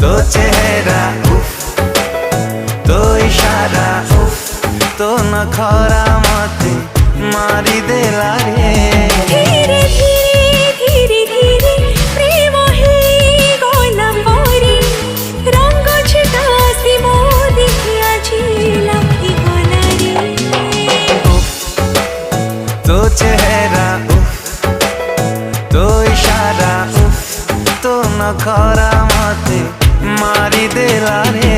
तो चेहरा उफ, तो इशारा उफ, तो नखरा मते मारी देला रे। धीरे धीरे धीरे धीरे प्रेम हे गला परी रंग छिटासी मो देखिया झीला की गला रे। उफ, तो चेहरा उफ, तो इशारा उफ, तो नखरा मते मारी देला रे।